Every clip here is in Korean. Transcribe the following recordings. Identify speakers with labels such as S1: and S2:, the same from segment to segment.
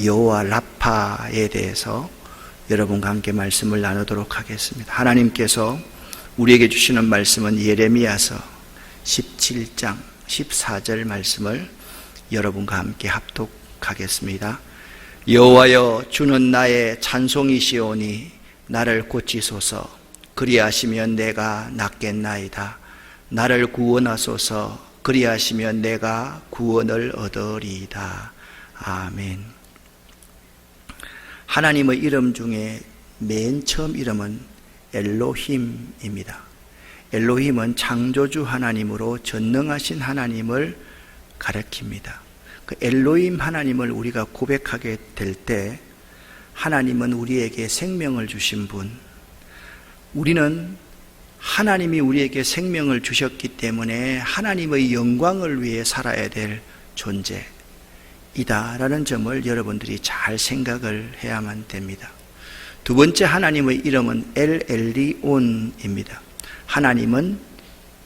S1: 여호와 라파에 대해서 여러분과 함께 말씀을 나누도록 하겠습니다. 하나님께서 우리에게 주시는 말씀은 예레미야서 17장 14절 말씀을 여러분과 함께 합독하겠습니다. 여호와여, 주는 나의 찬송이시오니 나를 고치소서. 그리하시면 내가 낫겠나이다. 나를 구원하소서. 그리하시면 내가 구원을 얻으리이다. 아멘. 하나님의 이름 중에 맨 처음 이름은 엘로힘입니다. 엘로힘은 창조주 하나님으로 전능하신 하나님을 가리킵니다. 그 엘로힘 하나님을 우리가 고백하게 될 때 하나님은 우리에게 생명을 주신 분, 우리는 하나님이 우리에게 생명을 주셨기 때문에 하나님의 영광을 위해 살아야 될 존재이다라는 점을 여러분들이 잘 생각을 해야만 됩니다. 두 번째 하나님의 이름은 엘엘리온입니다. 하나님은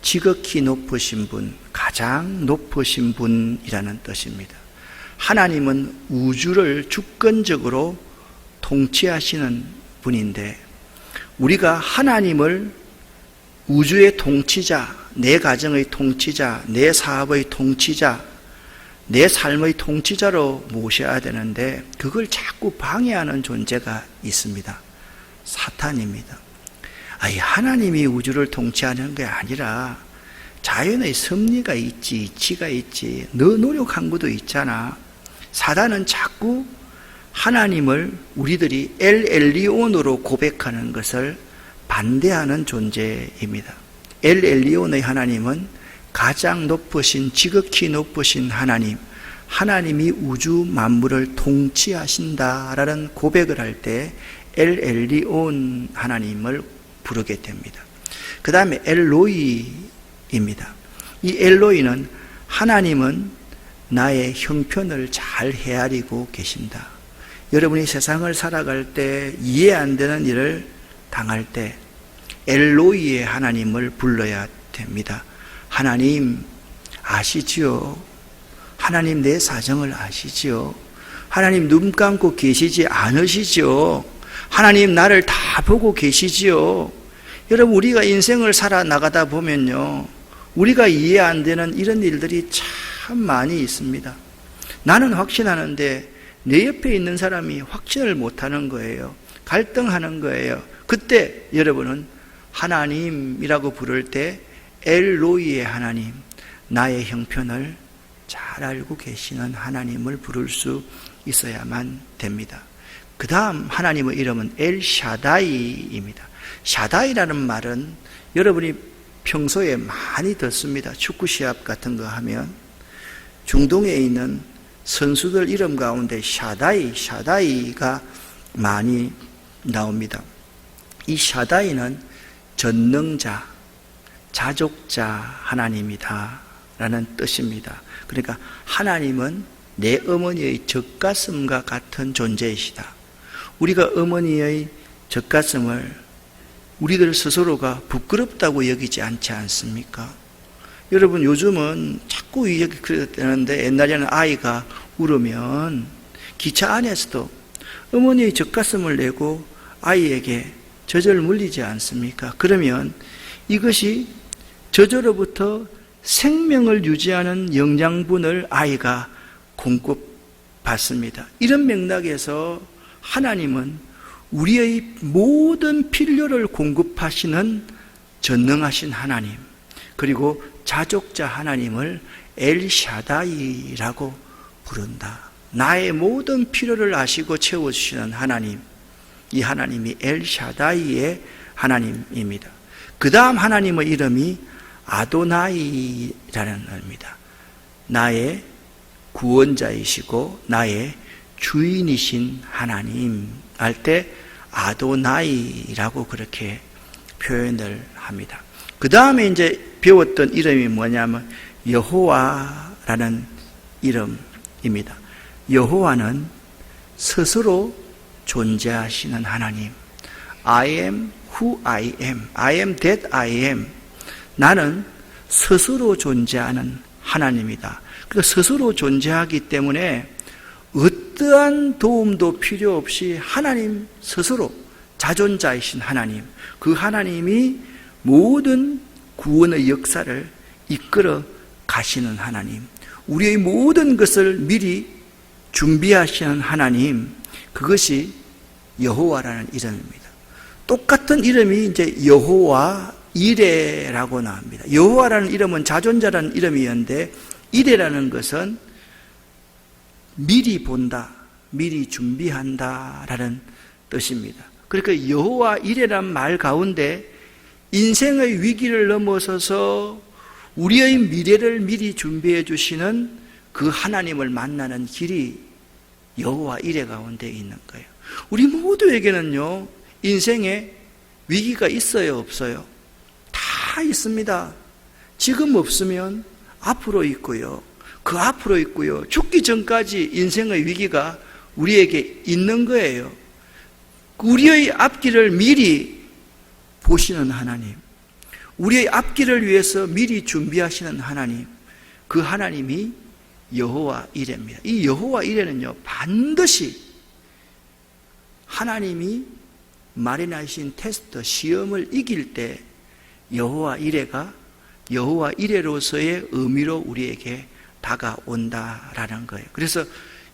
S1: 지극히 높으신 분, 가장 높으신 분이라는 뜻입니다. 하나님은 우주를 주권적으로 통치하시는 분인데, 우리가 하나님을 우주의 통치자, 내 가정의 통치자, 내 사업의 통치자, 내 삶의 통치자로 모셔야 되는데 그걸 자꾸 방해하는 존재가 있습니다. 사탄입니다. 하나님이 우주를 통치하는 게 아니라 자연의 섭리가 있지, 이치가 있지, 너 노력한 것도 있잖아. 사단은 자꾸 하나님을 우리들이 엘엘리온으로 고백하는 것을 반대하는 존재입니다. 엘엘리온의 하나님은 가장 높으신, 지극히 높으신 하나님, 하나님이 우주 만물을 통치하신다라는 고백을 할 때 엘엘리온 하나님을 부르게 됩니다. 그 다음에 엘로이입니다. 이 엘로이는 하나님은 나의 형편을 잘 헤아리고 계신다. 여러분이 세상을 살아갈 때 이해 안 되는 일을 당할 때 엘로이의 하나님을 불러야 됩니다. 하나님 아시지요? 하나님 내 사정을 아시지요? 하나님 눈 감고 계시지 않으시지요? 하나님 나를 다 보고 계시지요? 여러분, 우리가 인생을 살아나가다 보면요, 우리가 이해 안 되는 이런 일들이 참 많이 있습니다. 나는 확신하는데 내 옆에 있는 사람이 확신을 못하는 거예요. 갈등하는 거예요. 그때 여러분은 하나님이라고 부를 때 엘로이의 하나님, 나의 형편을 잘 알고 계시는 하나님을 부를 수 있어야만 됩니다. 그 다음 하나님의 이름은 엘샤다이입니다. 샤다이라는 말은 여러분이 평소에 많이 듣습니다. 축구 시합 같은 거 하면 중동에 있는 선수들 이름 가운데 샤다이가 많이 나옵니다. 이 샤다이는 전능자, 자족자 하나님이다 라는 뜻입니다. 그러니까 하나님은 내 어머니의 젖가슴과 같은 존재이시다. 우리가 어머니의 젖가슴을 우리들 스스로가 부끄럽다고 여기지 않지 않습니까? 여러분, 요즘은 자꾸 이 얘기 그러는데 옛날에는 아이가 울으면 기차 안에서도 어머니의 젖가슴을 내고 아이에게 젖을 물리지 않습니까? 그러면 이것이 젖으로부터 생명을 유지하는 영양분을 아이가 공급받습니다. 이런 맥락에서 하나님은 우리의 모든 필요를 공급하시는 전능하신 하나님, 그리고 자족자 하나님을 엘샤다이라고 부른다. 나의 모든 필요를 아시고 채워주시는 하나님, 이 하나님이 엘샤다이의 하나님입니다. 그 다음 하나님의 이름이 아도나이라는 말입니다. 나의 구원자이시고 나의 주인이신 하나님 할 때 아도나이라고 그렇게 표현을 합니다. 그 다음에 이제 배웠던 이름이 뭐냐면 여호와라는 이름입니다. 여호와는 스스로 존재하시는 하나님. I am who I am. I am that I am. 나는 스스로 존재하는 하나님이다. 그러니까 스스로 존재하기 때문에 어떠한 도움도 필요 없이 하나님 스스로 자존자이신 하나님, 그 하나님이 모든 구원의 역사를 이끌어 가시는 하나님, 우리의 모든 것을 미리 준비하시는 하나님, 그것이 여호와라는 이름입니다. 똑같은 이름이 이제 여호와 이레라고 나옵니다. 여호와라는 이름은 자존자라는 이름이었는데, 이레라는 것은 미리 본다, 미리 준비한다라는 뜻입니다. 그러니까 여호와 이레란 말 가운데 인생의 위기를 넘어서서 우리의 미래를 미리 준비해 주시는 그 하나님을 만나는 길이 여호와 이레 가운데 있는 거예요. 우리 모두에게는요, 인생에 위기가 있어요, 없어요? 다 있습니다. 지금 없으면 앞으로 있고요, 그 앞으로 있고요, 죽기 전까지 인생의 위기가 우리에게 있는 거예요. 우리의 앞길을 미리 보시는 하나님, 우리의 앞길을 위해서 미리 준비하시는 하나님, 그 하나님이 여호와 이레입니다. 이 여호와 이레는요, 반드시 하나님이 마련하신 테스트, 시험을 이길 때 여호와 이레가 여호와 이레로서의 의미로 우리에게 다가온다라는 거예요. 그래서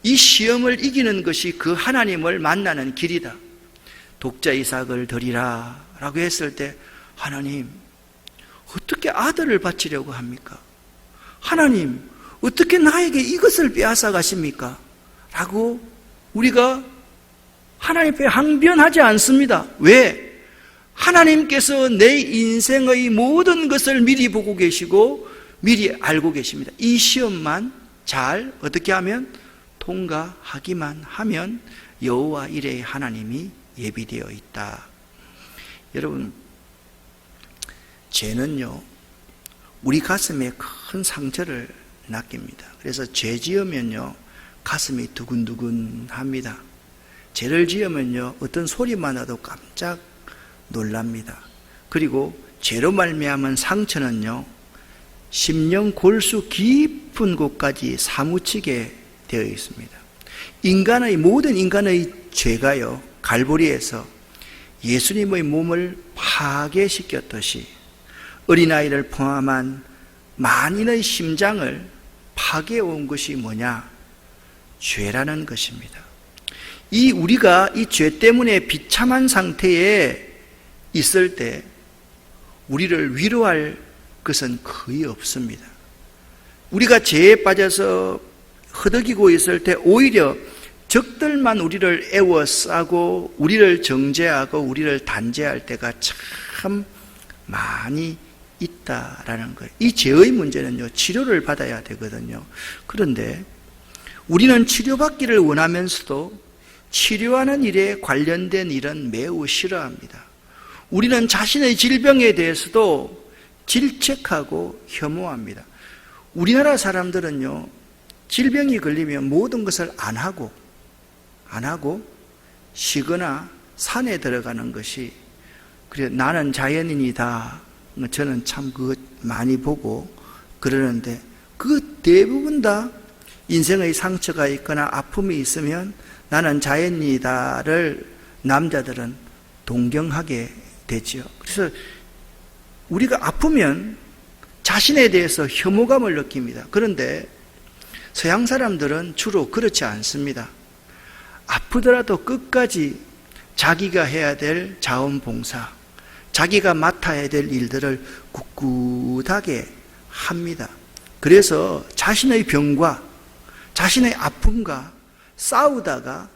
S1: 이 시험을 이기는 것이 그 하나님을 만나는 길이다. 독자 이삭을 드리라 라고 했을 때, 하나님 어떻게 아들을 바치려고 합니까? 하나님 어떻게 나에게 이것을 빼앗아 가십니까? 라고 우리가 하나님 앞에 항변하지 않습니다. 왜? 하나님께서 내 인생의 모든 것을 미리 보고 계시고 미리 알고 계십니다. 이 시험만 잘 어떻게 하면 통과하기만 하면 여호와 이레의 하나님이 예비되어 있다. 여러분, 죄는요, 우리 가슴에 큰 상처를 남깁니다. 그래서 죄 지으면요, 가슴이 두근두근합니다. 죄를 지으면요, 어떤 소리만 나도 깜짝 놀랍니다. 그리고 죄로 말미암은 상처는요, 심령 골수 깊은 곳까지 사무치게 되어 있습니다. 모든 인간의 죄가요, 갈보리에서 예수님의 몸을 파괴시켰듯이 어린아이를 포함한 만인의 심장을 파괴해온 것이 뭐냐? 죄라는 것입니다. 우리가 이 죄 때문에 비참한 상태에 있을 때 우리를 위로할 것은 거의 없습니다. 우리가 죄에 빠져서 허덕이고 있을 때 오히려 적들만 우리를 애워싸고 우리를 정죄하고 우리를 단죄할 때가 참 많이 있다라는 거예요. 이 죄의 문제는요, 치료를 받아야 되거든요. 그런데 우리는 치료받기를 원하면서도 치료하는 일에 관련된 일은 매우 싫어합니다. 우리는 자신의 질병에 대해서도 질책하고 혐오합니다. 우리나라 사람들은요, 질병이 걸리면 모든 것을 안 하고 쉬거나 산에 들어가는 것이, 그래 나는 자연인이다, 저는 참 그것 많이 보고 그러는데, 그 대부분 다 인생의 상처가 있거나 아픔이 있으면 나는 자연인이다를 남자들은 동경하게 되죠. 그래서 우리가 아프면 자신에 대해서 혐오감을 느낍니다. 그런데 서양 사람들은 주로 그렇지 않습니다. 아프더라도 끝까지 자기가 해야 될 자원봉사, 자기가 맡아야 될 일들을 꿋꿋하게 합니다. 그래서 자신의 병과 자신의 아픔과 싸우다가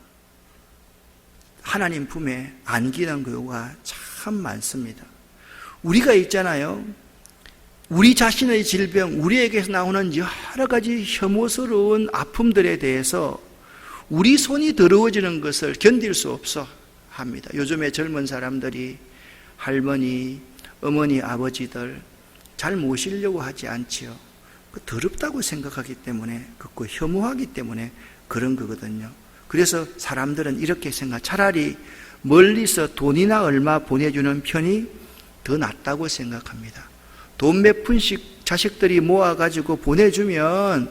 S1: 하나님 품에 안기는 경우가 참 많습니다. 우리가 있잖아요, 우리 자신의 질병, 우리에게서 나오는 여러 가지 혐오스러운 아픔들에 대해서 우리 손이 더러워지는 것을 견딜 수 없어 합니다. 요즘에 젊은 사람들이 할머니, 어머니, 아버지들 잘 모시려고 하지 않지요. 더럽다고 생각하기 때문에, 그거 혐오하기 때문에 그런 거거든요. 그래서 사람들은 이렇게 생각, 차라리 멀리서 돈이나 얼마 보내주는 편이 더 낫다고 생각합니다. 돈 몇 푼씩 자식들이 모아가지고 보내주면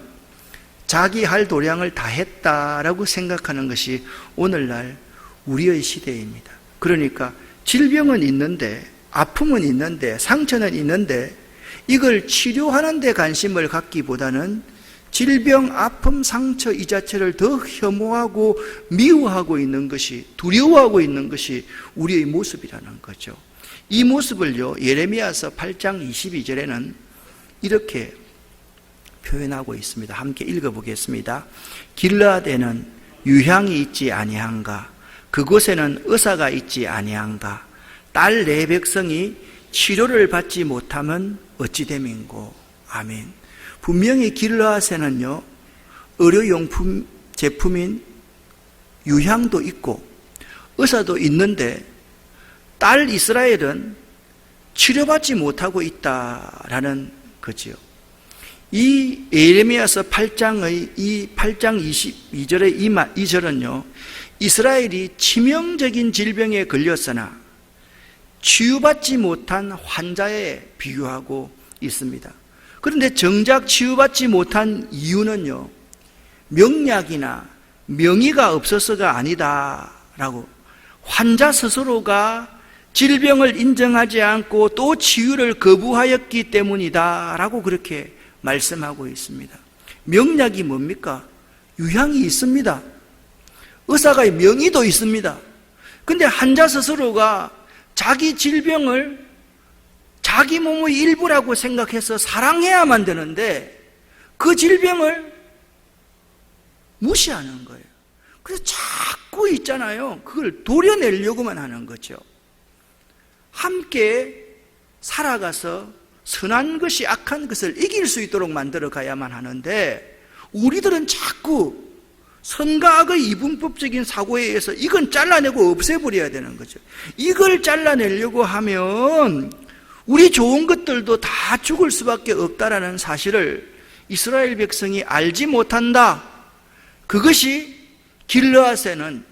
S1: 자기 할 도량을 다 했다라고 생각하는 것이 오늘날 우리의 시대입니다. 그러니까 질병은 있는데, 아픔은 있는데, 상처는 있는데 이걸 치료하는 데 관심을 갖기보다는 질병, 아픔, 상처 이 자체를 더 혐오하고 미워하고 있는 것이, 두려워하고 있는 것이 우리의 모습이라는 거죠. 이 모습을요, 예레미야서 8장 22절에는 이렇게 표현하고 있습니다. 함께 읽어보겠습니다. 길르앗에는 유향이 있지 아니한가? 그곳에는 의사가 있지 아니한가? 딸 내 백성이 치료를 받지 못하면 어찌 됨인고? 아멘. 분명히 길르앗에는요, 의료용품 제품인 유향도 있고 의사도 있는데 딸 이스라엘은 치료받지 못하고 있다라는 거지요. 이 예레미야서 8장의 이 8장 22절의 이 절은요, 이스라엘이 치명적인 질병에 걸렸으나 치유받지 못한 환자에 비유하고 있습니다. 그런데 정작 치유받지 못한 이유는요, 명약이나 명의가 없어서가 아니다라고, 환자 스스로가 질병을 인정하지 않고 또 치유를 거부하였기 때문이다라고 그렇게 말씀하고 있습니다. 명약이 뭡니까? 유향이 있습니다. 의사가 명의도 있습니다. 근데 환자 스스로가 자기 질병을 자기 몸의 일부라고 생각해서 사랑해야만 되는데 그 질병을 무시하는 거예요. 그래서 자꾸 있잖아요, 그걸 도려내려고만 하는 거죠. 함께 살아가서 선한 것이 악한 것을 이길 수 있도록 만들어 가야만 하는데, 우리들은 자꾸 선과 악의 이분법적인 사고에 의해서 이건 잘라내고 없애버려야 되는 거죠. 이걸 잘라내려고 하면 우리 좋은 것들도 다 죽을 수밖에 없다라는 사실을 이스라엘 백성이 알지 못한다. 그것이 길르앗에는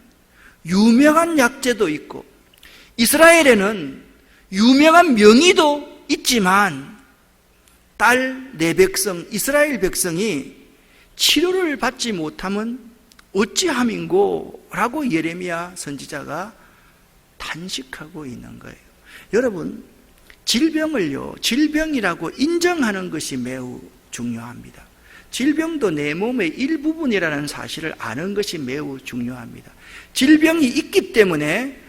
S1: 유명한 약재도 있고 이스라엘에는 유명한 명의도 있지만 딸 내 백성, 이스라엘 백성이 치료를 받지 못하면 어찌함인고? 라고 예레미야 선지자가 탄식하고 있는 거예요. 여러분, 질병을요, 질병이라고 인정하는 것이 매우 중요합니다. 질병도 내 몸의 일부분이라는 사실을 아는 것이 매우 중요합니다. 질병이 있기 때문에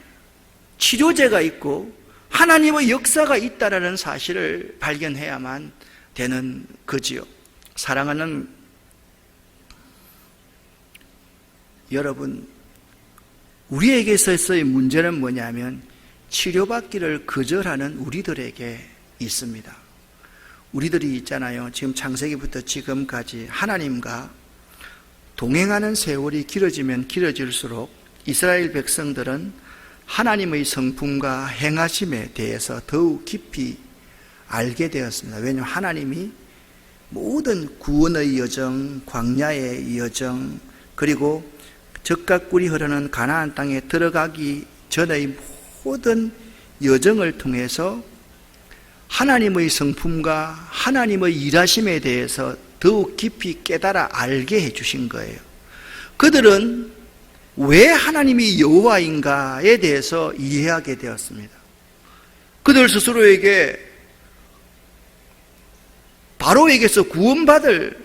S1: 치료제가 있고 하나님의 역사가 있다라는 사실을 발견해야만 되는 거지요. 사랑하는 여러분, 우리에게서의 문제는 뭐냐면 치료받기를 거절하는 우리들에게 있습니다. 우리들이 있잖아요, 지금 창세기부터 지금까지 하나님과 동행하는 세월이 길어지면 길어질수록 이스라엘 백성들은 하나님의 성품과 행하심에 대해서 더욱 깊이 알게 되었습니다. 왜냐하면 하나님이 모든 구원의 여정, 광야의 여정, 그리고 젖과 꿀이 흐르는 가나안 땅에 들어가기 전의 모든 여정을 통해서 하나님의 성품과 하나님의 일하심에 대해서 더욱 깊이 깨달아 알게 해주신 거예요. 그들은 왜 하나님이 여호와인가에 대해서 이해하게 되었습니다. 그들 스스로에게 바로에게서 구원받을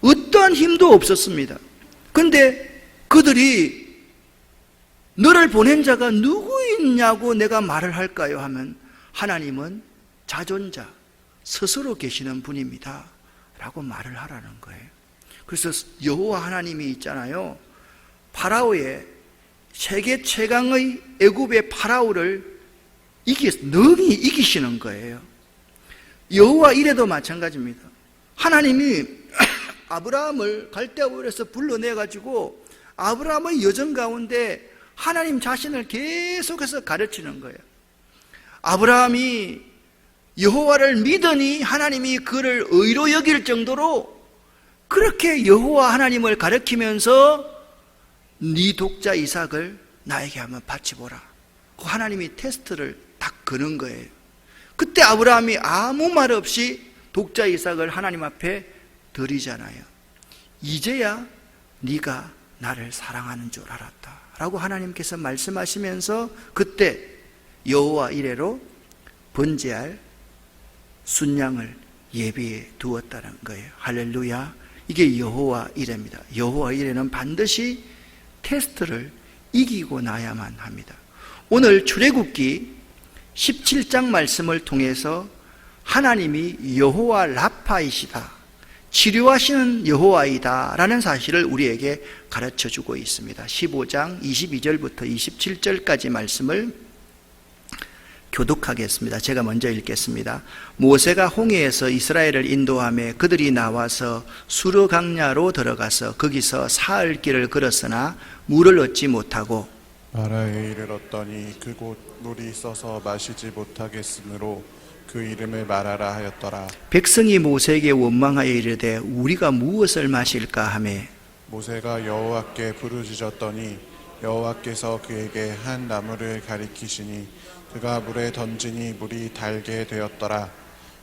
S1: 어떠한 힘도 없었습니다. 그런데 그들이 너를 보낸 자가 누구있냐고 내가 말을 할까요? 하면 하나님은 자존자, 스스로 계시는 분입니다 라고 말을 하라는 거예요. 그래서 여호와 하나님이 있잖아요, 파라오의 세계 최강의 애굽의 파라오를 능히 이기시는 거예요. 여호와 이래도 마찬가지입니다. 하나님이 아브라함을 갈대아우에서 불러내가지고 아브라함의 여정 가운데 하나님 자신을 계속해서 가르치는 거예요. 아브라함이 여호와를 믿으니 하나님이 그를 의로 여길 정도로 그렇게 여호와 하나님을 가르치면서 네 독자 이삭을 나에게 한번 바치보라. 하나님이 테스트를 딱 거는 거예요. 그때 아브라함이 아무 말 없이 독자 이삭을 하나님 앞에 드리잖아요. 이제야 네가 나를 사랑하는 줄 알았다 라고 하나님께서 말씀하시면서 그때 여호와 이레로 번제할 순양을 예비해 두었다는 거예요. 할렐루야. 이게 여호와 이레입니다. 여호와 이레는 반드시 테스트를 이기고 나야만 합니다. 오늘 출애굽기 17장 말씀을 통해서 하나님이 여호와 라파이시다, 치료하시는 여호와이다 라는 사실을 우리에게 가르쳐주고 있습니다. 15장 22절부터 27절까지 말씀을 교독하겠습니다. 제가 먼저 읽겠습니다. 모세가 홍해에서 이스라엘을 인도하며 그들이 나와서 수르 강야로 들어가서 거기서 사흘 길을 걸었으나 물을 얻지 못하고
S2: 마라에 이르렀더니 그곳 물이 써서 마시지 못하겠으므로 그 이름을 마라라 하였더라.
S1: 백성이 모세에게 원망하여 이르되 우리가 무엇을 마실까 하며
S2: 모세가 여호와께 부르짖었더니 여호와께서 그에게 한 나무를 가리키시니 그가 물에 던지니 물이 달게 되었더라.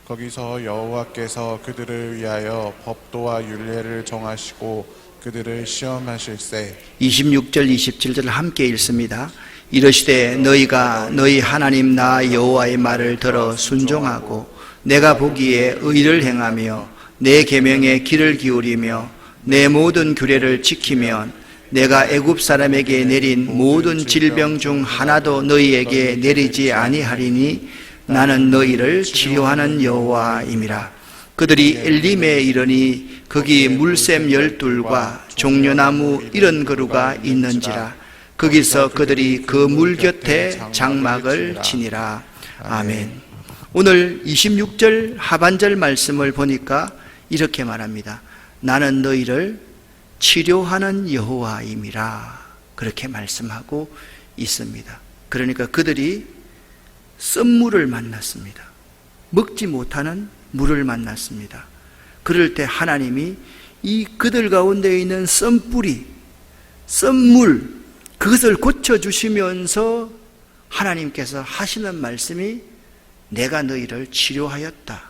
S2: 거기서 여호와께서 그들을 위하여 법도와 율례를 정하시고 그들을 시험하실세.
S1: 26절 27절을 함께 읽습니다. 이르시되 너희가 너희 하나님 나 여호와의 말을 들어 순종하고 내가 보기에 의를 행하며 내 계명에 귀를 기울이며 내 모든 규례를 지키면 내가 애굽 사람에게 내린 모든 질병 중 하나도 너희에게 내리지 아니하리니 나는 너희를 치료하는 여호와임이라. 그들이 엘림에 이르니 거기 물샘 12과 종려나무 70그루가 있는지라. 거기서 그들이 그 물 곁에 장막을 치니라. 아멘. 오늘 26절 하반절 말씀을 보니까 이렇게 말합니다. 나는 너희를 치료하는 여호와임이라. 그렇게 말씀하고 있습니다. 그러니까 그들이 쓴물을 만났습니다. 먹지 못하는 물을 만났습니다. 그럴 때 하나님이 이 그들 가운데 있는 썬뿌리, 썬물, 그것을 고쳐주시면서 하나님께서 하시는 말씀이 내가 너희를 치료하였다.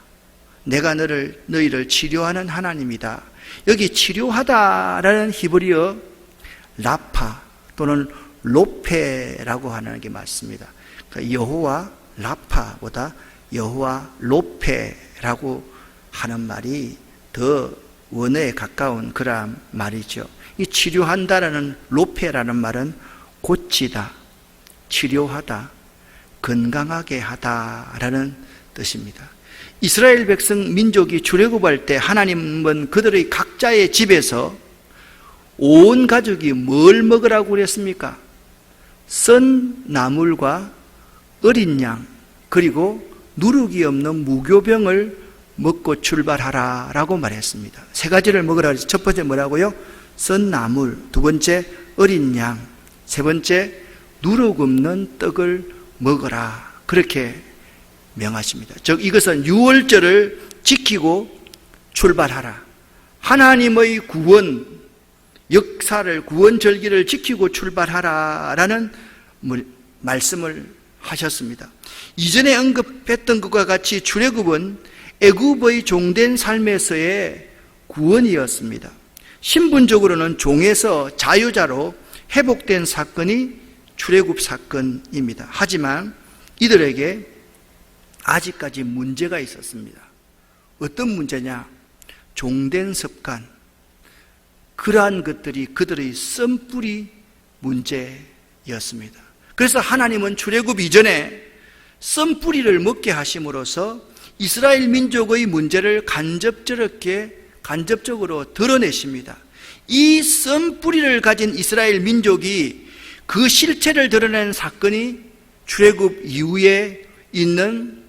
S1: 내가 너희를 치료하는 하나님이다. 여기 치료하다라는 히브리어 라파 또는 로페라고 하는 게 맞습니다. 그러니까 여호와 라파보다 여호와 로페라고 하는 말이 더 원어에 가까운 그런 말이죠. 이 치료한다라는 로페라는 말은 고치다, 치료하다, 건강하게 하다라는 뜻입니다. 이스라엘 백성 민족이 출애굽할 때 하나님은 그들의 각자의 집에서 온 가족이 뭘 먹으라고 그랬습니까? 썬 나물과 어린 양 그리고 누룩이 없는 무교병을 먹고 출발하라 라고 말했습니다. 세 가지를 먹으라 그랬어요. 첫 번째 뭐라고요? 썬 나물, 두 번째 어린 양, 세 번째 누룩 없는 떡을 먹어라 그렇게 명하십니다. 즉 이것은 유월절을 지키고 출발하라. 하나님의 구원 역사를 구원절기를 지키고 출발하라라는 말씀을 하셨습니다. 이전에 언급했던 것과 같이 출애굽은 애굽의 종된 삶에서의 구원이었습니다. 신분적으로는 종에서 자유자로 회복된 사건이 출애굽 사건입니다. 하지만 이들에게 아직까지 문제가 있었습니다. 어떤 문제냐? 종된 습관. 그러한 것들이 그들의 썬뿌리 문제였습니다. 그래서 하나님은 출애굽 이전에 썬뿌리를 먹게 하심으로써 이스라엘 민족의 문제를 간접적으로 드러내십니다. 이 썬뿌리를 가진 이스라엘 민족이 그 실체를 드러낸 사건이 출애굽 이후에 있는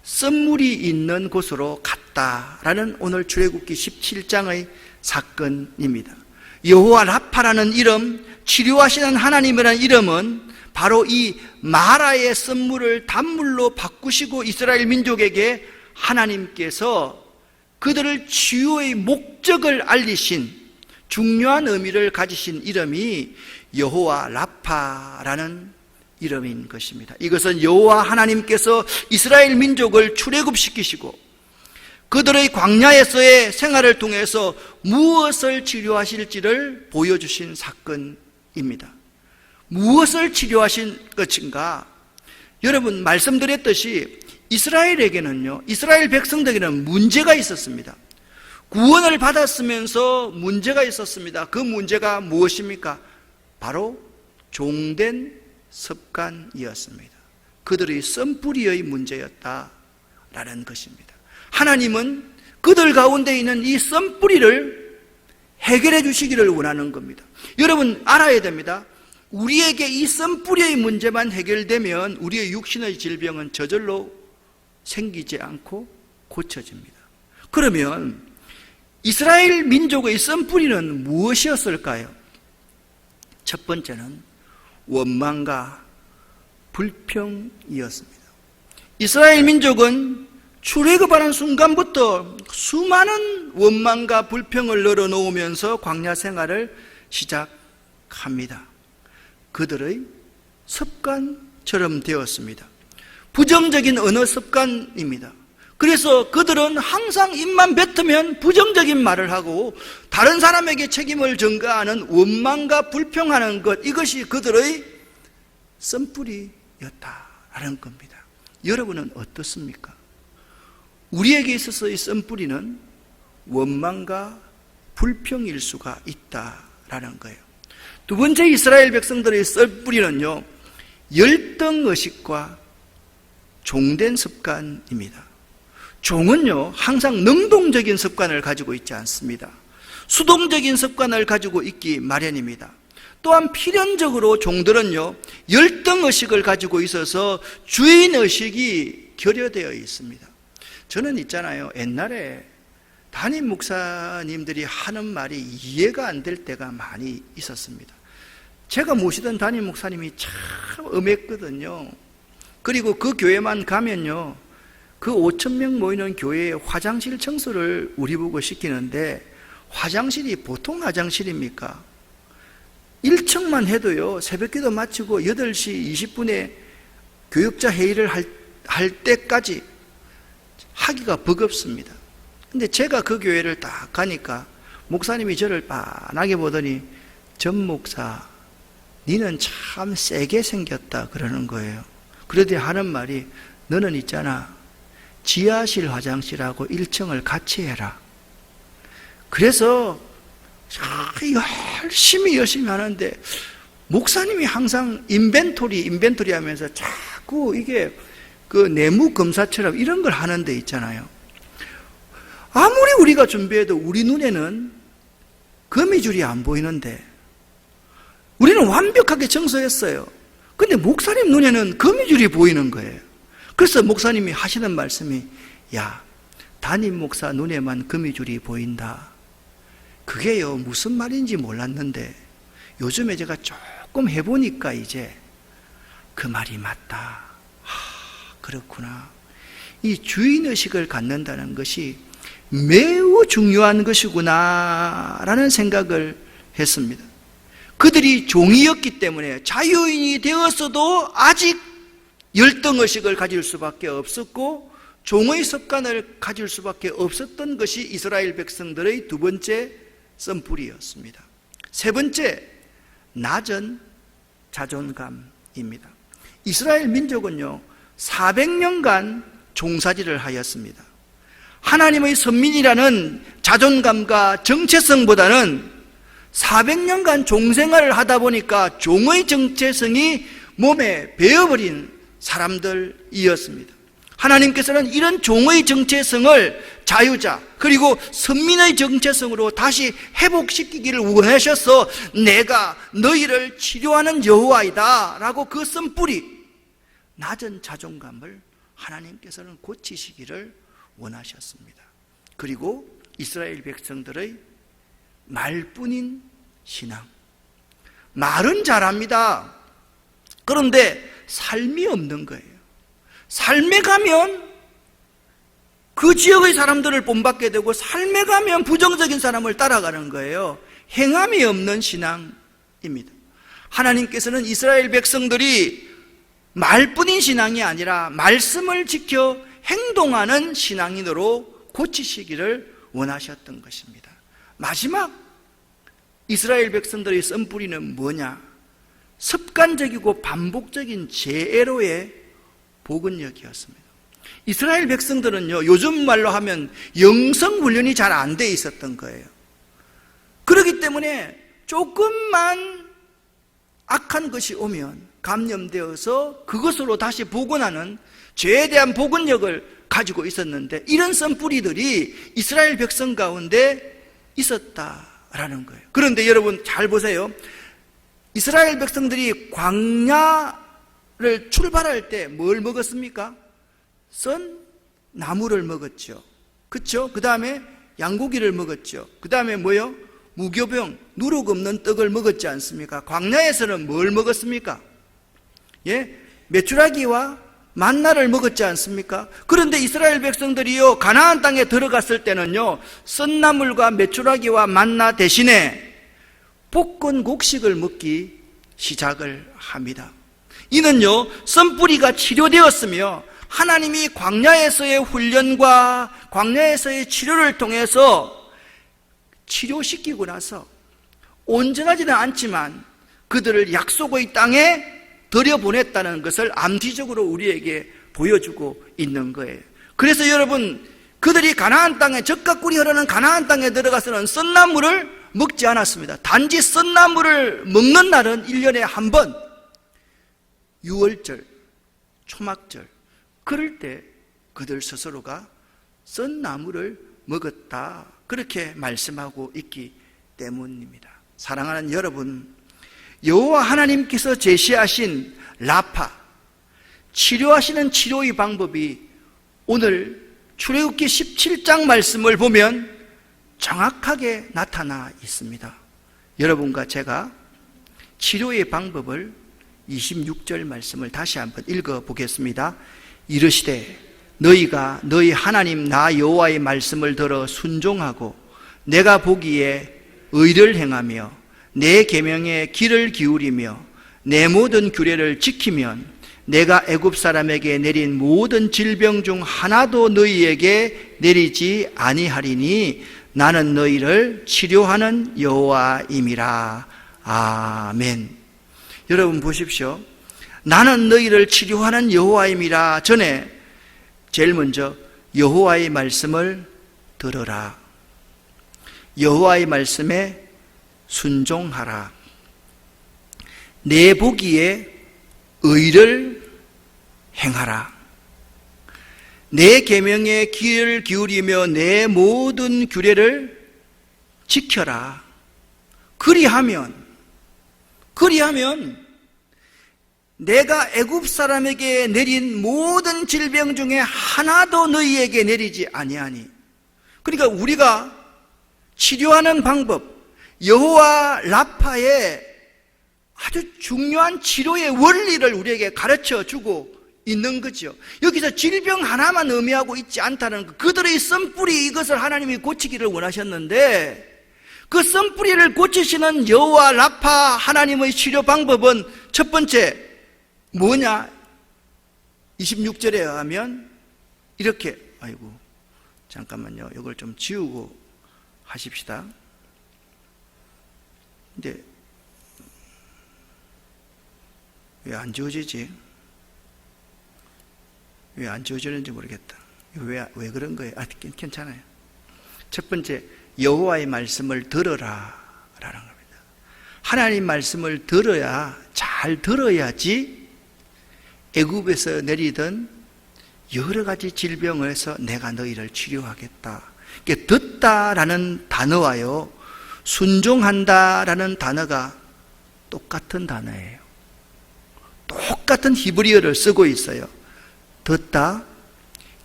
S1: 썬물이 있는 곳으로 갔다라는 오늘 출애굽기 17장의 사건입니다. 여호와 라파라는 이름, 치료하시는 하나님이라는 이름은 바로 이 마라의 썬물을 단물로 바꾸시고 이스라엘 민족에게 하나님께서 그들을 치유의 목적을 알리신 중요한 의미를 가지신 이름이 여호와 라파라는 이름인 것입니다. 이것은 여호와 하나님께서 이스라엘 민족을 출애굽시키시고 그들의 광야에서의 생활을 통해서 무엇을 치료하실지를 보여주신 사건입니다. 무엇을 치료하신 것인가? 여러분, 말씀드렸듯이 이스라엘에게는요, 이스라엘 백성들에게는 문제가 있었습니다. 구원을 받았으면서 문제가 있었습니다. 그 문제가 무엇입니까? 바로 종된 습관이었습니다. 그들의 썬뿌리의 문제였다라는 것입니다. 하나님은 그들 가운데 있는 이 썬뿌리를 해결해 주시기를 원하는 겁니다. 여러분, 알아야 됩니다. 우리에게 이 썬뿌리의 문제만 해결되면 우리의 육신의 질병은 저절로 생기지 않고 고쳐집니다. 그러면 이스라엘 민족의 썬뿌리는 무엇이었을까요? 첫 번째는 원망과 불평이었습니다. 이스라엘 민족은 출애굽하는 순간부터 수많은 원망과 불평을 늘어놓으면서 광야 생활을 시작합니다. 그들의 습관처럼 되었습니다. 부정적인 언어 습관입니다. 그래서 그들은 항상 입만 뱉으면 부정적인 말을 하고 다른 사람에게 책임을 전가하는 원망과 불평하는 것, 이것이 그들의 썬뿌리였다라는 겁니다. 여러분은 어떻습니까? 우리에게 있어서 이 썬뿌리는 원망과 불평일 수가 있다라는 거예요. 두 번째, 이스라엘 백성들의 썬뿌리는요, 열등의식과 종된 습관입니다. 종은요, 항상 능동적인 습관을 가지고 있지 않습니다. 수동적인 습관을 가지고 있기 마련입니다. 또한 필연적으로 종들은요, 열등의식을 가지고 있어서 주인의식이 결여되어 있습니다. 저는 있잖아요, 옛날에 담임 목사님들이 하는 말이 이해가 안 될 때가 많이 있었습니다. 제가 모시던 담임 목사님이 참 엄했거든요. 그리고 그 교회만 가면요, 그 5,000명 모이는 교회에 화장실 청소를 우리 보고 시키는데, 화장실이 보통 화장실입니까? 1층만 해도요, 새벽기도 마치고 8시 20분에 교육자 회의를 할 때까지 하기가 버겁습니다. 근데 제가 그 교회를 딱 가니까 목사님이 저를 빤하게 보더니, 전 목사, 니는 참 세게 생겼다 그러는 거예요. 그러더니 하는 말이, 너는 있잖아, 지하실 화장실하고 1층을 같이 해라. 그래서 열심히 하는데, 목사님이 항상 인벤토리 하면서 자꾸 이게 그 내무 검사처럼 이런 걸 하는 데 있잖아요. 아무리 우리가 준비해도 우리 눈에는 거미줄이 안 보이는데, 우리는 완벽하게 청소했어요. 근데 목사님 눈에는 거미줄이 보이는 거예요. 그래서 목사님이 하시는 말씀이, 야, 담임 목사 눈에만 거미줄이 보인다. 그게요, 무슨 말인지 몰랐는데 요즘에 제가 조금 해보니까 이제 그 말이 맞다. 그렇구나. 이 주인의식을 갖는다는 것이 매우 중요한 것이구나 라는 생각을 했습니다. 그들이 종이었기 때문에 자유인이 되었어도 아직 열등의식을 가질 수밖에 없었고 종의 습관을 가질 수밖에 없었던 것이 이스라엘 백성들의 두 번째 썬뿌리였습니다. 세 번째, 낮은 자존감입니다. 이스라엘 민족은요, 400년간 종사질을 하였습니다. 하나님의 선민이라는 자존감과 정체성보다는 400년간 종생활을 하다 보니까 종의 정체성이 몸에 배어버린 사람들이었습니다. 하나님께서는 이런 종의 정체성을 자유자 그리고 선민의 정체성으로 다시 회복시키기를 원하셔서 내가 너희를 치료하는 여호와이다 라고 그 썬뿌리, 낮은 자존감을 하나님께서는 고치시기를 원하셨습니다. 그리고 이스라엘 백성들의 말뿐인 신앙, 말은 잘합니다. 그런데 삶이 없는 거예요. 삶에 가면 그 지역의 사람들을 본받게 되고, 삶에 가면 부정적인 사람을 따라가는 거예요. 행함이 없는 신앙입니다. 하나님께서는 이스라엘 백성들이 말뿐인 신앙이 아니라 말씀을 지켜 행동하는 신앙인으로 고치시기를 원하셨던 것입니다. 마지막 이스라엘 백성들의 쓴뿌리는 뭐냐? 습관적이고 반복적인 재애로의 복은력이었습니다. 이스라엘 백성들은요, 요즘 말로 하면 영성훈련이 잘 안 돼 있었던 거예요. 그렇기 때문에 조금만 악한 것이 오면 감염되어서 그것으로 다시 복원하는 죄에 대한 복원력을 가지고 있었는데, 이런 쓴뿌리들이 이스라엘 백성 가운데 있었다라는 거예요. 그런데 여러분 잘 보세요. 이스라엘 백성들이 광야를 출발할 때 뭘 먹었습니까? 썬 나무를 먹었죠. 그렇죠? 그 다음에 양고기를 먹었죠. 그 다음에 뭐요? 무교병, 누룩 없는 떡을 먹었지 않습니까? 광야에서는 뭘 먹었습니까? 예? 메추라기와 만나를 먹었지 않습니까? 그런데 이스라엘 백성들이요, 가나안 땅에 들어갔을 때는요, 썬나물과 메추라기와 만나 대신에 볶은 곡식을 먹기 시작을 합니다. 이는요, 썬뿌리가 치료되었으며 하나님이 광야에서의 훈련과 광야에서의 치료를 통해서 치료시키고 나서 온전하지는 않지만 그들을 약속의 땅에 들여보냈다는 것을 암시적으로 우리에게 보여주고 있는 거예요. 그래서 여러분, 그들이 가나안 땅에, 젖과 꿀이 흐르는 가나안 땅에 들어가서는 썬나물을 먹지 않았습니다. 단지 썬나물을 먹는 날은 1년에 한 번, 유월절, 초막절, 그럴 때 그들 스스로가 썬나물을 먹었다, 그렇게 말씀하고 있기 때문입니다. 사랑하는 여러분, 여호와 하나님께서 제시하신 라파, 치료하시는 치료의 방법이 오늘 출애굽기 17장 말씀을 보면 정확하게 나타나 있습니다. 여러분과 제가 치료의 방법을 26절 말씀을 다시 한번 읽어보겠습니다. 이르시되 너희가 너희 하나님 나 여호와의 말씀을 들어 순종하고 내가 보기에 의를 행하며 내 계명에 귀를 기울이며 내 모든 규례를 지키면 내가 애굽 사람에게 내린 모든 질병 중 하나도 너희에게 내리지 아니하리니 나는 너희를 치료하는 여호와임이라. 아멘. 여러분 보십시오. 나는 너희를 치료하는 여호와임이라 전에 제일 먼저 여호와의 말씀을 들어라. 여호와의 말씀에 순종하라. 내 보기에 의를 행하라. 내 계명에 귀를 기울이며 내 모든 규례를 지켜라. 그리하면 내가 애굽 사람에게 내린 모든 질병 중에 하나도 너희에게 내리지 아니하니. 그러니까 우리가 치료하는 방법, 여호와 라파의 아주 중요한 치료의 원리를 우리에게 가르쳐 주고 있는 거죠. 여기서 질병 하나만 의미하고 있지 않다는 것, 그들의 쓴뿌리 이것을 하나님이 고치기를 원하셨는데, 그 쓴뿌리를 고치시는 여호와 라파 하나님의 치료 방법은 첫 번째 뭐냐? 26절에 하면 이렇게, 아이고 잠깐만요, 이걸 좀 지우고 하십시다. 근데 왜 안 지워지지? 왜 안 지워지는지 모르겠다. 왜 그런 거예요? 괜찮아요. 첫 번째, 여호와의 말씀을 들어라 라는 겁니다. 하나님 말씀을 들어야, 잘 들어야지 애굽에서 내리던 여러 가지 질병에서 내가 너희를 치료하겠다. 듣다라는 단어와요, 순종한다라는 단어가 똑같은 단어예요. 똑같은 히브리어를 쓰고 있어요. 듣다,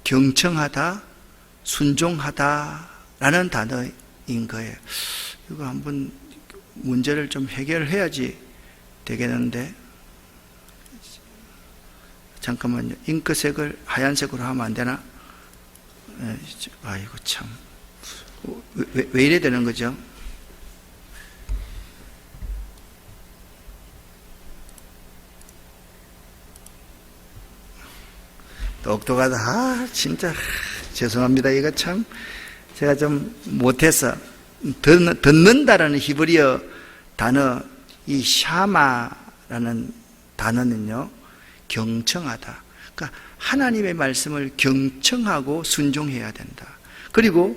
S1: 경청하다, 순종하다라는 단어인 거예요. 이거 한번 문제를 좀 해결해야지 되겠는데, 잠깐만요. 잉크색을 하얀색으로 하면 안 되나? 아이고 참, 왜 이래 되는 거죠? 똑똑하다. 진짜 죄송합니다. 이거 참 제가 좀 못해서 듣는다라는 히브리어 단어 이 샤마라는 단어는요 경청하다. 그러니까 하나님의 말씀을 경청하고 순종해야 된다. 그리고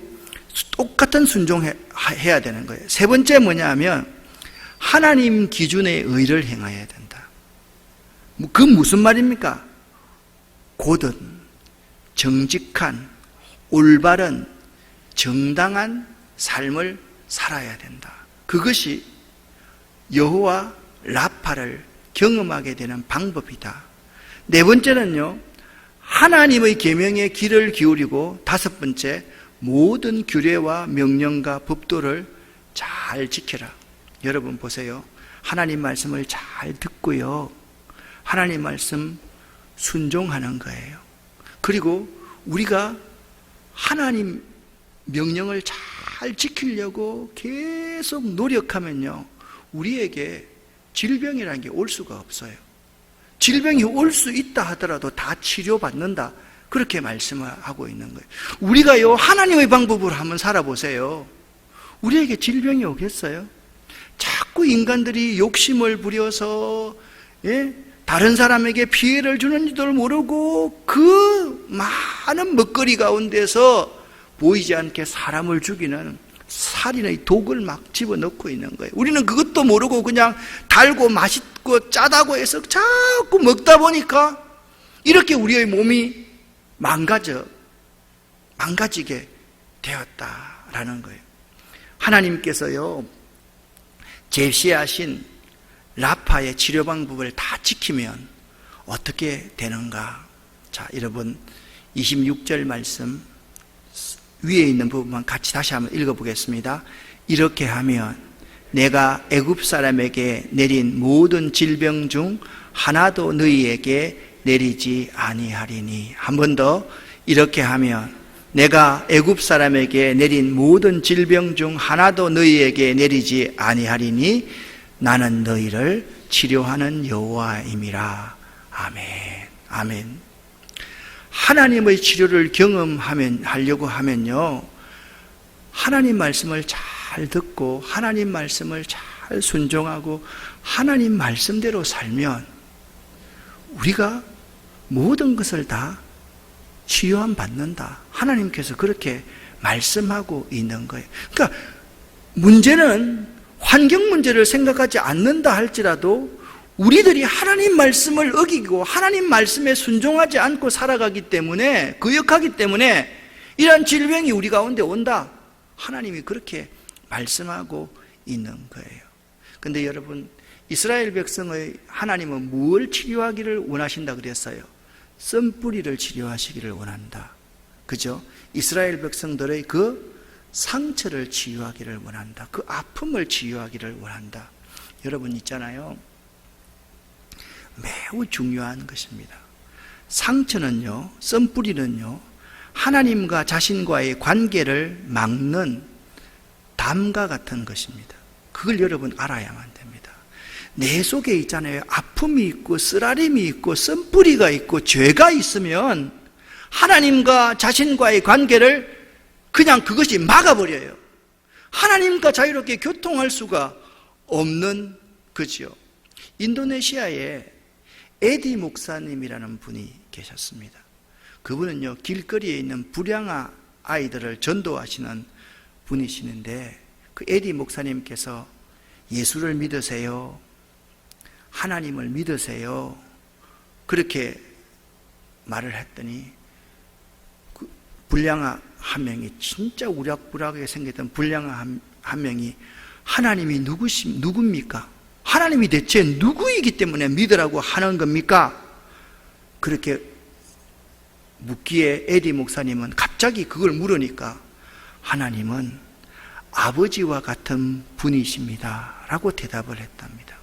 S1: 똑같은 순종해야 되는 거예요. 세 번째 뭐냐면 하나님 기준의 의를 행해야 된다. 그 무슨 말입니까? 곧은 정직한 올바른 정당한 삶을 살아야 된다. 그것이 여호와 라파를 경험하게 되는 방법이다. 네 번째는요, 하나님의 계명에 귀를 기울이고, 다섯 번째, 모든 규례와 명령과 법도를 잘 지켜라. 여러분 보세요. 하나님 말씀을 잘 듣고요, 하나님 말씀 순종하는 거예요. 그리고 우리가 하나님 명령을 잘 지키려고 계속 노력하면요, 우리에게 질병이라는 게 올 수가 없어요. 질병이 올 수 있다 하더라도 다 치료받는다, 그렇게 말씀을 하고 있는 거예요. 우리가요 하나님의 방법으로 한번 살아보세요. 우리에게 질병이 오겠어요? 자꾸 인간들이 욕심을 부려서 다른 사람에게 피해를 주는지도 모르고 그 많은 먹거리 가운데서 보이지 않게 사람을 죽이는 살인의 독을 막 집어넣고 있는 거예요. 우리는 그것도 모르고 그냥 달고 맛있고 짜다고 해서 자꾸 먹다 보니까 이렇게 우리의 몸이 망가지게 되었다라는 거예요. 하나님께서요 제시하신 라파의 치료 방법을 다 지키면 어떻게 되는가? 자, 여러분 26절 말씀 위에 있는 부분만 같이 다시 한번 읽어보겠습니다. 이렇게 하면 내가 애굽 사람에게 내린 모든 질병 중 하나도 너희에게 내리지 아니하리니. 한 번 더. 이렇게 하면 내가 애굽 사람에게 내린 모든 질병 중 하나도 너희에게 내리지 아니하리니 나는 너희를 치료하는 여호와임이라. 아멘. 아멘. 하나님의 치료를 하려고 하면요, 하나님 말씀을 잘 듣고 하나님 말씀을 잘 순종하고 하나님 말씀대로 살면 우리가 모든 것을 다 치유함 받는다. 하나님께서 그렇게 말씀하고 있는 거예요. 그러니까 문제는 환경 문제를 생각하지 않는다 할지라도 우리들이 하나님 말씀을 어기고 하나님 말씀에 순종하지 않고 살아가기 때문에, 거역하기 때문에 이러한 질병이 우리 가운데 온다. 하나님이 그렇게 말씀하고 있는 거예요. 그런데 여러분, 이스라엘 백성의 하나님은 뭘 치료하기를 원하신다 그랬어요? 썬뿌리를 치료하시기를 원한다. 그죠? 이스라엘 백성들의 그 상처를 치유하기를 원한다. 그 아픔을 치유하기를 원한다. 여러분 있잖아요, 매우 중요한 것입니다. 상처는요, 썬뿌리는요, 하나님과 자신과의 관계를 막는 담과 같은 것입니다. 그걸 여러분 알아야만 됩니다. 내 속에 있잖아요, 아픔이 있고 쓰라림이 있고 썬뿌리가 있고 죄가 있으면 하나님과 자신과의 관계를 그냥 그것이 막아버려요. 하나님과 자유롭게 교통할 수가 없는 거지요. 인도네시아에 에디 목사님이라는 분이 계셨습니다. 그분은요, 길거리에 있는 불량아 아이들을 전도하시는 분이시는데, 그 에디 목사님께서 예수를 믿으세요, 하나님을 믿으세요, 그렇게 말을 했더니 그 불량아 한 명이, 진짜 우락부락하게 생겼던 불량아 한 명이 하나님이 누굽니까? 하나님이 대체 누구이기 때문에 믿으라고 하는 겁니까? 그렇게 묻기에 에디 목사님은 갑자기 그걸 물으니까 하나님은 아버지와 같은 분이십니다 라고 대답을 했답니다.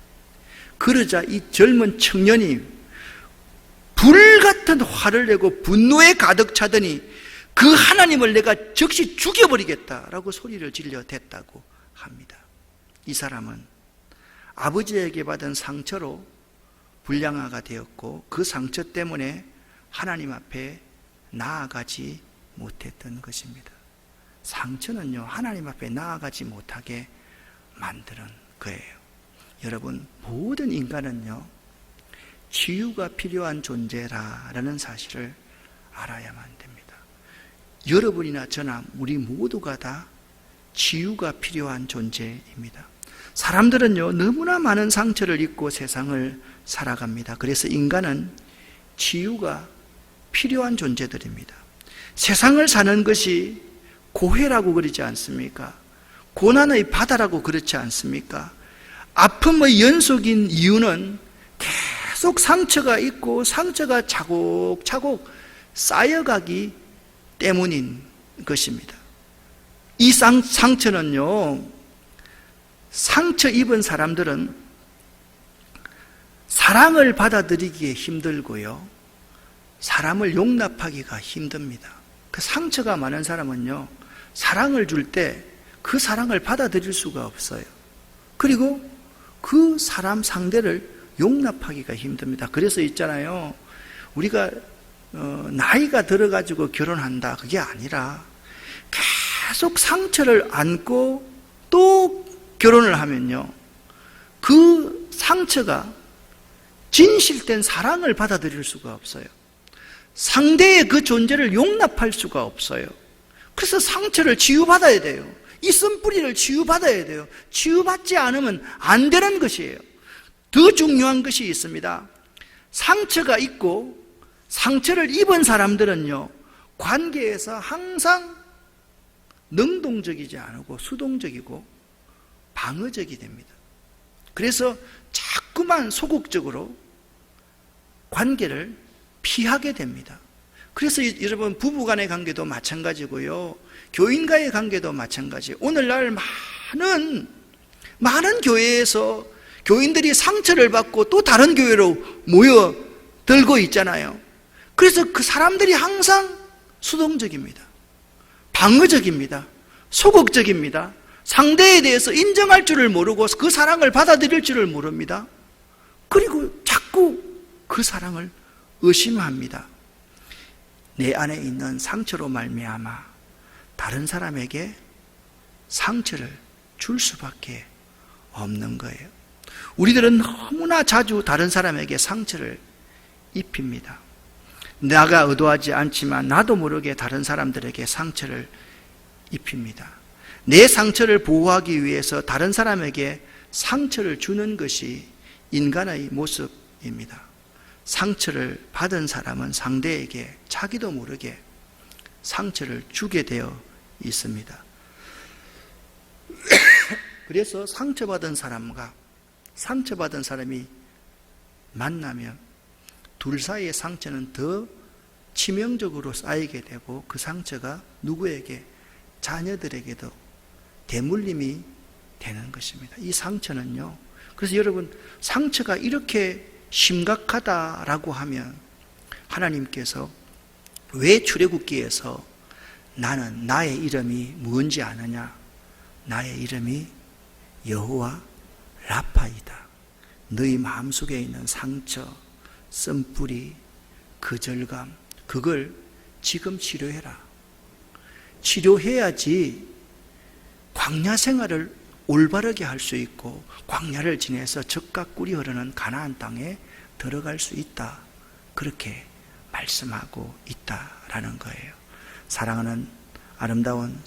S1: 그러자 이 젊은 청년이 불같은 화를 내고 분노에 가득 차더니 그 하나님을 내가 즉시 죽여버리겠다라고 소리를 질러 댔다고 합니다. 이 사람은 아버지에게 받은 상처로 불량아가 되었고 그 상처 때문에 하나님 앞에 나아가지 못했던 것입니다. 상처는요, 하나님 앞에 나아가지 못하게 만드는 거예요. 여러분, 모든 인간은요, 치유가 필요한 존재라는 사실을 알아야만 됩니다. 여러분이나 저나 우리 모두가 다 치유가 필요한 존재입니다. 사람들은요, 너무나 많은 상처를 입고 세상을 살아갑니다. 그래서 인간은 치유가 필요한 존재들입니다. 세상을 사는 것이 고해라고 그러지 않습니까? 고난의 바다라고 그렇지 않습니까? 아픔의 연속인 이유는 계속 상처가 있고 상처가 차곡차곡 쌓여가기 때문인 것입니다. 이 상처는요, 상처 입은 사람들은 사랑을 받아들이기에 힘들고요, 사람을 용납하기가 힘듭니다. 그 상처가 많은 사람은요, 사랑을 줄 때 그 사랑을 받아들일 수가 없어요. 그리고 그 사람 상대를 용납하기가 힘듭니다. 그래서 있잖아요, 우리가 나이가 들어가지고 결혼한다, 그게 아니라 계속 상처를 안고 또 결혼을 하면요, 그 상처가 진실된 사랑을 받아들일 수가 없어요. 상대의 그 존재를 용납할 수가 없어요. 그래서 상처를 치유받아야 돼요. 이 쓴뿌리를 치유받아야 돼요. 치유받지 않으면 안 되는 것이에요. 더 중요한 것이 있습니다. 상처가 있고 상처를 입은 사람들은요, 관계에서 항상 능동적이지 않고 수동적이고 방어적이 됩니다. 그래서 자꾸만 소극적으로 관계를 피하게 됩니다. 그래서 여러분, 부부간의 관계도 마찬가지고요, 교인과의 관계도 마찬가지예요. 오늘날 많은 교회에서 교인들이 상처를 받고 또 다른 교회로 모여들고 있잖아요. 그래서 그 사람들이 항상 수동적입니다. 방어적입니다. 소극적입니다. 상대에 대해서 인정할 줄을 모르고 그 사랑을 받아들일 줄을 모릅니다. 그리고 자꾸 그 사랑을 의심합니다. 내 안에 있는 상처로 말미암아 다른 사람에게 상처를 줄 수밖에 없는 거예요. 우리들은 너무나 자주 다른 사람에게 상처를 입힙니다. 내가 의도하지 않지만 나도 모르게 다른 사람들에게 상처를 입힙니다. 내 상처를 보호하기 위해서 다른 사람에게 상처를 주는 것이 인간의 모습입니다. 상처를 받은 사람은 상대에게 자기도 모르게 상처를 주게 되어 있습니다. 그래서 상처받은 사람과 상처받은 사람이 만나면 둘 사이의 상처는 더 치명적으로 쌓이게 되고, 그 상처가 누구에게, 자녀들에게도 대물림이 되는 것입니다. 이 상처는요, 그래서 여러분, 상처가 이렇게 심각하다라고 하면 하나님께서 왜 출애굽기에서 나는 나의 이름이 뭔지 아느냐? 나의 이름이 여호와 라파이다. 너희 마음속에 있는 상처, 쓴뿌리, 거절감, 그걸 지금 치료해라. 치료해야지 광야 생활을 올바르게 할 수 있고 광야를 지내서 젖과 꿀이 흐르는 가나안 땅에 들어갈 수 있다. 그렇게 말씀하고 있다라는 거예요. 사랑하는 아름다운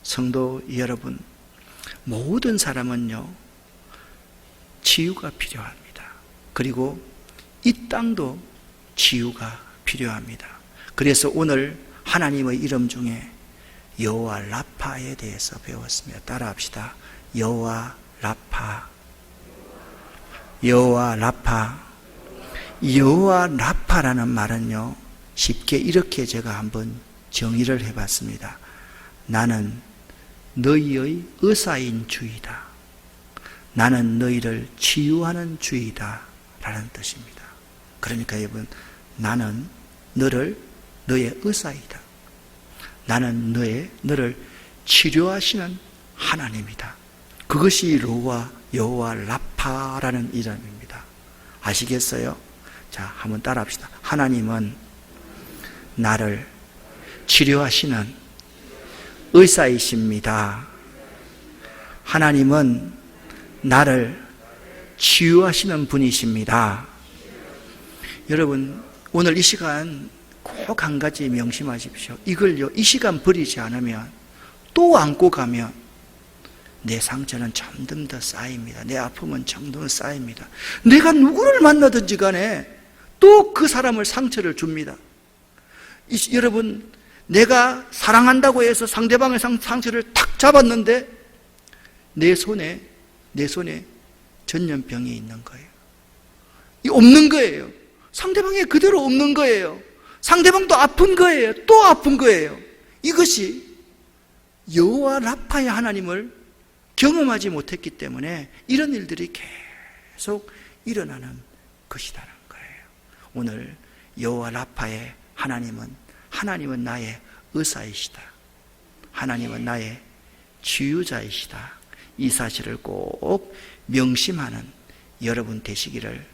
S1: 성도 여러분, 모든 사람은요, 치유가 필요합니다. 그리고 이 땅도 치유가 필요합니다. 그래서 오늘 하나님의 이름 중에 여호와 라파에 대해서 배웠습니다. 따라합시다. 여호와 라파. 여호와 라파. 여호와 라파라는 말은요, 쉽게 이렇게 제가 한번 정의를 해봤습니다. 나는 너희의 의사인 주이다. 나는 너희를 치유하는 주이다 라는 뜻입니다. 그러니까 여러분, 나는 너의 의사이다. 나는 너를 치료하시는 하나님이다. 그것이 여호와 라파라는 이름입니다. 아시겠어요? 자, 한번 따라합시다. 하나님은 나를 치료하시는 의사이십니다. 하나님은 나를 치유하시는 분이십니다. 여러분, 오늘 이 시간 꼭 한 가지 명심하십시오. 이걸요, 이 시간 버리지 않으면, 또 안고 가면 내 상처는 점점 더 쌓입니다. 내 아픔은 점점 쌓입니다. 내가 누구를 만나든지 간에 또 그 사람을 상처를 줍니다. 여러분, 내가 사랑한다고 해서 상대방의 상처를 탁 잡았는데 내 손에 전염병이 있는 거예요. 이 없는 거예요. 상대방이 그대로 없는 거예요. 상대방도 아픈 거예요. 또 아픈 거예요. 이것이 여호와 라파의 하나님을 경험하지 못했기 때문에 이런 일들이 계속 일어나는 것이라는 거예요. 오늘 여호와 라파의 하나님은 나의 의사이시다. 하나님은 나의 치유자이시다. 이 사실을 꼭 명심하는 여러분 되시기를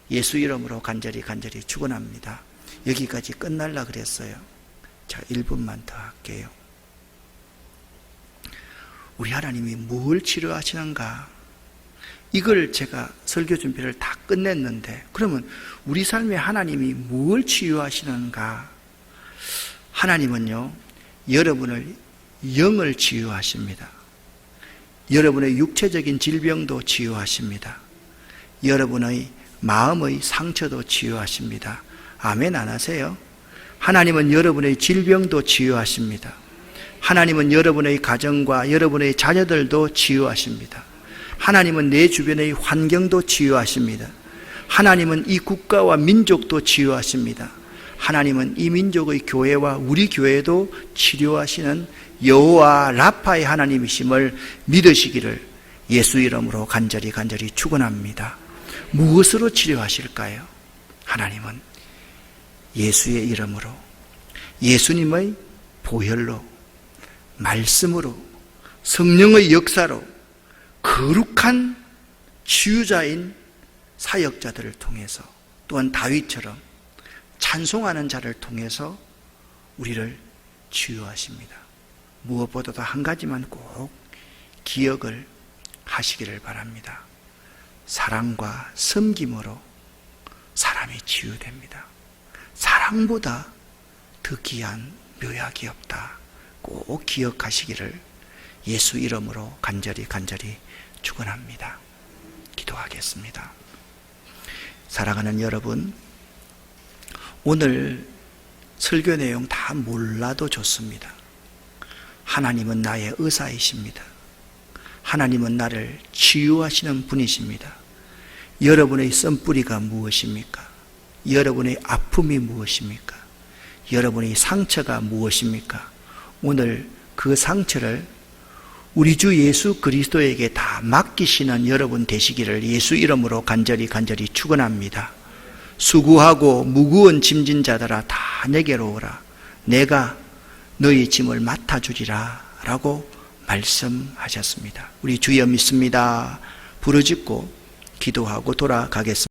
S1: 예수 이름으로 간절히 축원합니다. 여기까지 끝날라 그랬어요. 자, 1분만 더 할게요. 우리 하나님이 뭘 치료하시는가? 이걸 제가 설교 준비를 다 끝냈는데, 그러면 우리 삶에 하나님이 뭘 치유하시는가? 하나님은요, 여러분을 영을 치유하십니다. 여러분의 육체적인 질병도 치유하십니다. 여러분의 마음의 상처도 치유하십니다. 아멘 안 하세요? 하나님은 여러분의 질병도 치유하십니다. 하나님은 여러분의 가정과 여러분의 자녀들도 치유하십니다. 하나님은 내 주변의 환경도 치유하십니다. 하나님은 이 국가와 민족도 치유하십니다. 하나님은 이 민족의 교회와 우리 교회도 치료하시는 여호와 라파의 하나님이심을 믿으시기를 예수 이름으로 간절히 축원합니다. 무엇으로 치료하실까요? 하나님은 예수의 이름으로, 예수님의 보혈로, 말씀으로, 성령의 역사로, 거룩한 치유자인 사역자들을 통해서, 또한 다윗처럼 찬송하는 자를 통해서 우리를 치유하십니다. 무엇보다도 한 가지만 꼭 기억을 하시기를 바랍니다. 사랑과 섬김으로 사람이 치유됩니다. 사랑보다 더 귀한 묘약이 없다. 꼭 기억하시기를 예수 이름으로 간절히 축원합니다. 기도하겠습니다. 사랑하는 여러분, 오늘 설교 내용 다 몰라도 좋습니다. 하나님은 나의 의사이십니다. 하나님은 나를 치유하시는 분이십니다. 여러분의 쓴뿌리가 무엇입니까? 여러분의 아픔이 무엇입니까? 여러분의 상처가 무엇입니까? 오늘 그 상처를 우리 주 예수 그리스도에게 다 맡기시는 여러분 되시기를 예수 이름으로 간절히 축원합니다. 수고하고 무거운 짐진 자들아 다 내게로 오라. 내가 너희 짐을 맡아주리라 라고 말씀하셨습니다. 우리 주여 믿습니다. 부르짖고 기도하고 돌아가겠습니다.